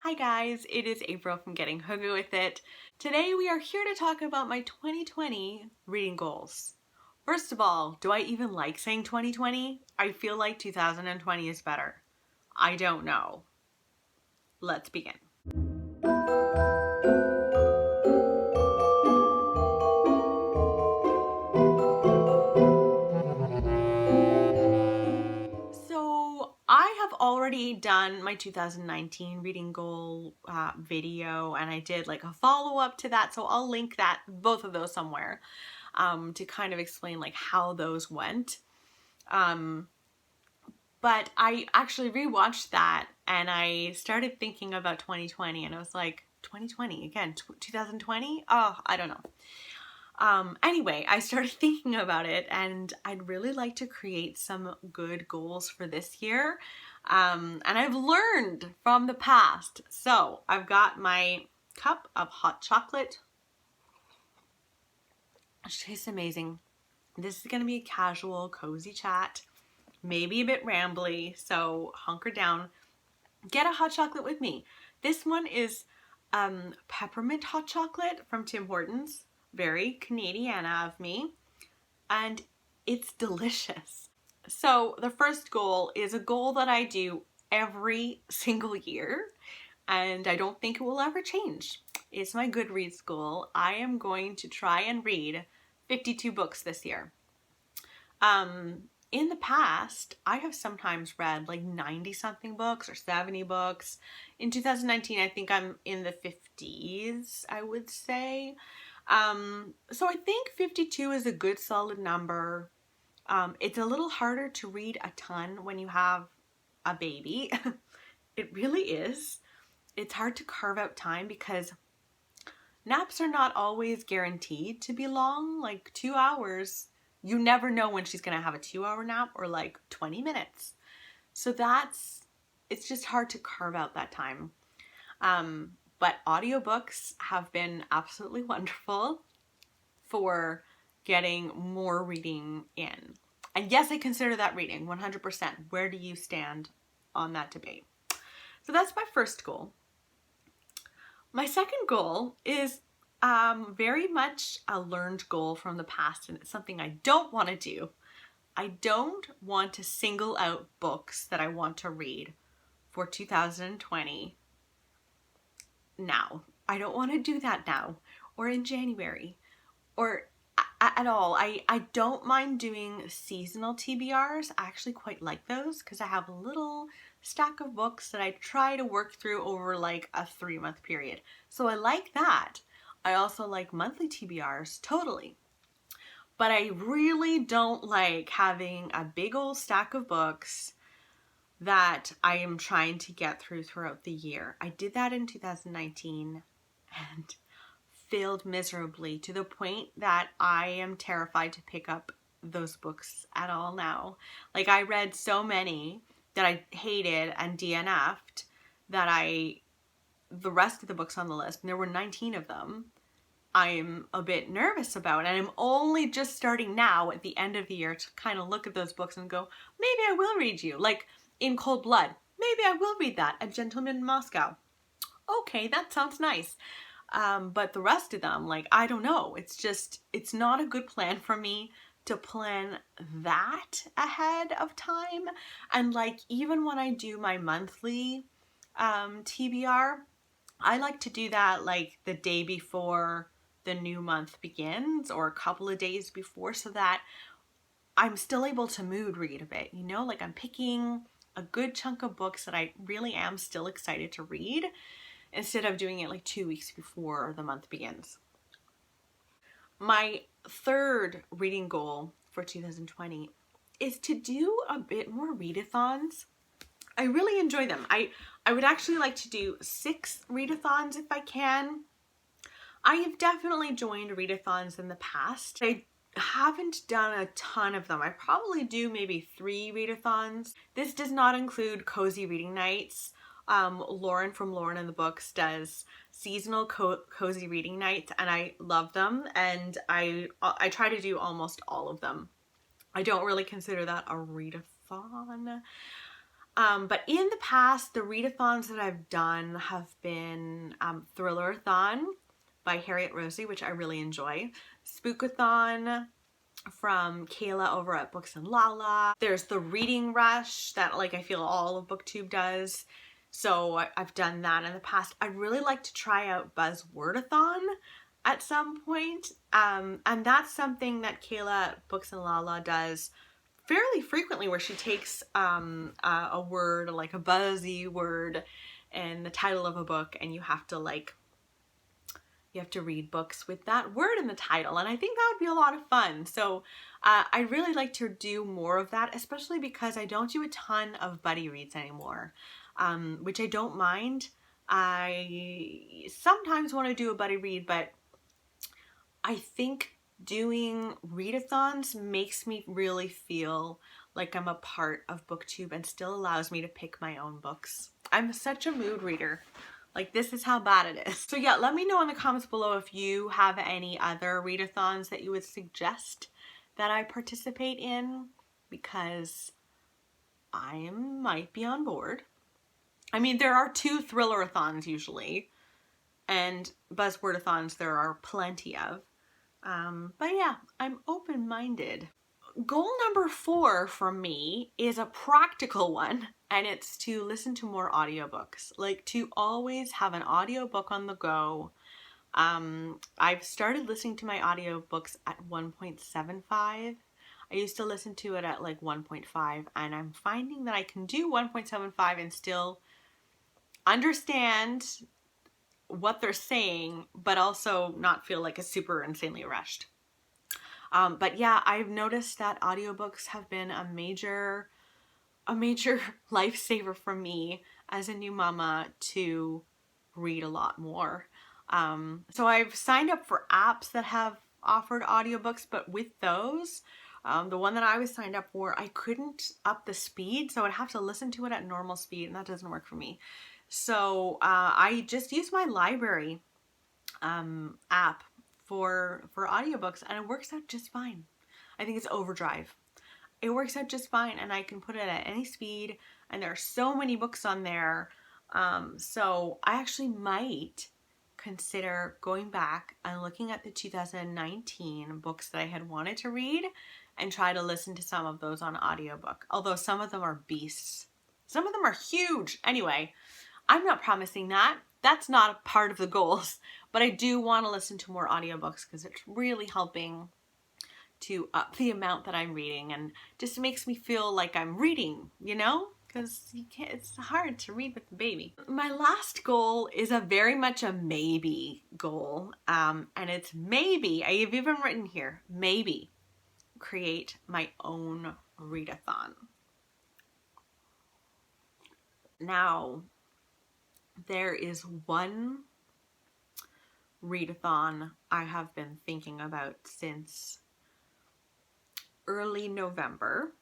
Hi guys, it is April from Getting Hoogy With It. Today we are here to talk about my 2020 reading goals. First of all, do I even like saying 2020? I feel like 2020 is better. I don't know. Let's begin. So I have already done my 2019 reading goal video, and I did like a follow-up to that, so I'll link both of those somewhere to kind of explain like how those went. But I actually rewatched that and I started thinking about 2020 and I was like, 2020 again, 2020? Oh, I don't know. Anyway, I started thinking about it and I'd really like to create some good goals for this year. And I've learned from the past. So I've got my cup of hot chocolate. It tastes amazing. This is going to be a casual, cozy chat. Maybe a bit rambly, so hunker down. Get a hot chocolate with me. This one is peppermint hot chocolate from Tim Hortons. Very Canadiana of me. And it's delicious. So the first goal is a goal that I do every single year, and I don't think it will ever change. It's my Goodreads goal. I am going to try and read 52 books this year. In the past, I have sometimes read like 90 something books or 70 books. In 2019, I think I'm in the 50s, I would say. So I think 52 is a good solid number. It's a little harder to read a ton when you have a baby. It really is. It's hard to carve out time because naps are not always guaranteed to be long, like 2 hours. You never know when she's going to have a 2-hour nap or like 20 minutes. So it's just hard to carve out that time. But audiobooks have been absolutely wonderful for getting more reading in. And yes, I consider that reading 100%. Where do you stand on that debate? So that's my first goal. My second goal is very much a learned goal from the past, and it's something I don't want to do. I don't want to single out books that I want to read for 2020 now. I don't want to do that now or in January or at all. I don't mind doing seasonal TBRs. I actually quite like those because I have a little stack of books that I try to work through over like a 3-month period. So I like that. I also like monthly TBRs, totally. But I really don't like having a big old stack of books that I am trying to get through throughout the year. I did that in 2019 and failed miserably to the point that I am terrified to pick up those books at all now. Like I read so many that I hated and DNF'd that the rest of the books on the list, and there were 19 of them, I'm a bit nervous about. And I'm only just starting now at the end of the year to kind of look at those books and go, maybe I will read you. Like In Cold Blood, maybe I will read that. A Gentleman in Moscow. Okay, that sounds nice. But the rest of them, like, I don't know. It's not a good plan for me to plan that ahead of time. And like, even when I do my monthly TBR, I like to do that like the day before the new month begins or a couple of days before, so that I'm still able to mood read a bit, you know, like I'm picking a good chunk of books that I really am still excited to read instead of doing it like 2 weeks before the month begins. My third reading goal for 2020 is to do a bit more readathons. I really enjoy them. I would actually like to do 6 readathons if I can. I have definitely joined readathons in the past. I haven't done a ton of them. I probably do maybe 3 readathons. This does not include cozy reading nights. Lauren from Lauren and the Books does seasonal cozy reading nights, and I love them, and I try to do almost all of them. I don't really consider that a readathon. But in the past, the readathons that I've done have been Thrillerathon by Harriet Rosie, which I really enjoy. Spookathon from Kayla over at Books and Lala. There's the Reading Rush that like I feel all of BookTube does. So I've done that in the past. I'd really like to try out Buzzwordathon at some point. And that's something that Kayla at Books and Lala does fairly frequently, where she takes a word, like a buzzy word, and the title of a book, and you have to read books with that word in the title, and I think that would be a lot of fun. So I'd really like to do more of that, especially because I don't do a ton of buddy reads anymore, which I don't mind. I sometimes want to do a buddy read, but I think doing readathons makes me really feel like I'm a part of BookTube and still allows me to pick my own books. I'm such a mood reader. Like, this is how bad it is. So yeah, let me know in the comments below if you have any other readathons that you would suggest that I participate in, because I might be on board. I mean, there are 2 Thrillerathons usually, and Buzzwordathons there are plenty of. But yeah, I'm open-minded. Goal number 4 for me is a practical one, and it's to listen to more audiobooks, like to always have an audiobook on the go. I've started listening to my audiobooks at 1.75. I used to listen to it at like 1.5, and I'm finding that I can do 1.75 and still understand what they're saying, but also not feel like it's super insanely rushed. But yeah, I've noticed that audiobooks have been a major lifesaver for me as a new mama to read a lot more. So I've signed up for apps that have offered audiobooks, but with those, the one that I was signed up for, I couldn't up the speed, so I'd have to listen to it at normal speed, and that doesn't work for me. So I just use my library app for audiobooks, and it works out just fine. I think it's Overdrive. It works out just fine, and I can put it at any speed, and there are so many books on there. So I actually might consider going back and looking at the 2019 books that I had wanted to read and try to listen to some of those on audiobook, although some of them are beasts. Some of them are huge. Anyway, I'm not promising that. That's not a part of the goals, but I do want to listen to more audiobooks because it's really helping to up the amount that I'm reading, and just makes me feel like I'm reading, you know? Because it's hard to read with the baby. My last goal is a very much a maybe goal, and it's maybe, I have even written here, maybe create my own readathon. Now, there is one readathon I have been thinking about since early November,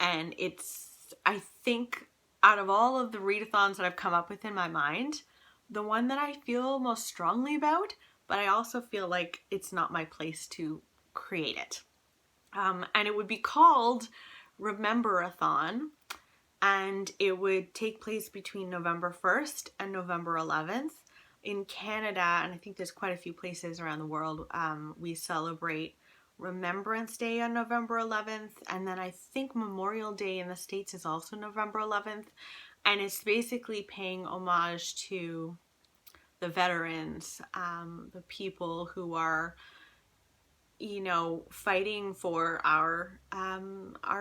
and it's, I think, out of all of the readathons that I've come up with in my mind, the one that I feel most strongly about, but I also feel like it's not my place to create it. And it would be called Rememberathon, and it would take place between November 1st and November 11th. In Canada, and I think there's quite a few places around the world, we celebrate Remembrance Day on November 11th, and then I think Memorial Day in the States is also November 11th, and it's basically paying homage to the veterans, the people who are, you know, fighting for our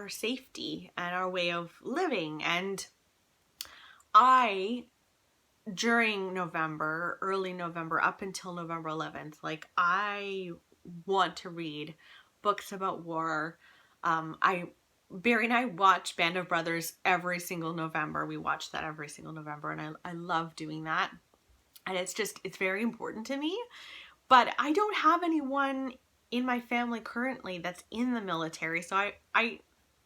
safety and our way of living. And during November, early November, up until November 11th, like, I want to read books about war. Barry and I watch Band of Brothers every single November. We watch that every single November, and I love doing that. And it's very important to me. But I don't have anyone in my family currently that's in the military, so I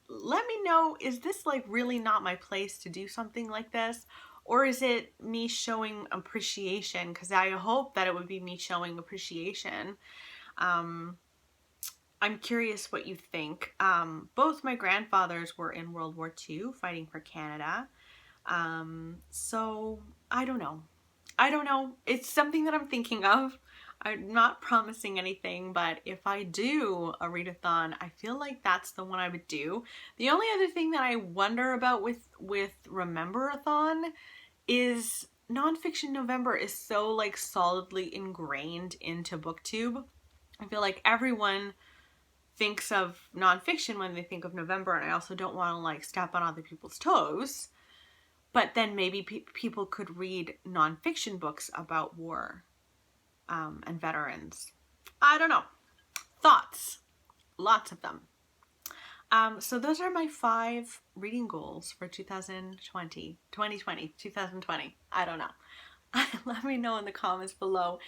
let me know, is this like really not my place to do something like this? Or is it me showing appreciation? Because I hope that it would be me showing appreciation. I'm curious what you think. Both my grandfathers were in World War II fighting for Canada. So I don't know. I don't know. It's something that I'm thinking of. I'm not promising anything, but if I do a readathon, I feel like that's the one I would do. The only other thing that I wonder about with Rememberathon is nonfiction November is so like solidly ingrained into BookTube. I feel like everyone thinks of nonfiction when they think of November, and I also don't want to like step on other people's toes. But then maybe people could read nonfiction books about war and veterans. I don't know. Thoughts. Lots of them. So those are my 5 reading goals for 2020. I don't know. Let me know in the comments below.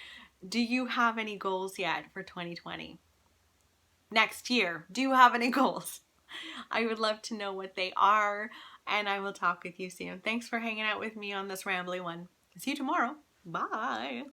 Do you have any goals yet for 2020? Next year, do you have any goals? I would love to know what they are, and I will talk with you soon. Thanks for hanging out with me on this rambly one. See you tomorrow. Bye.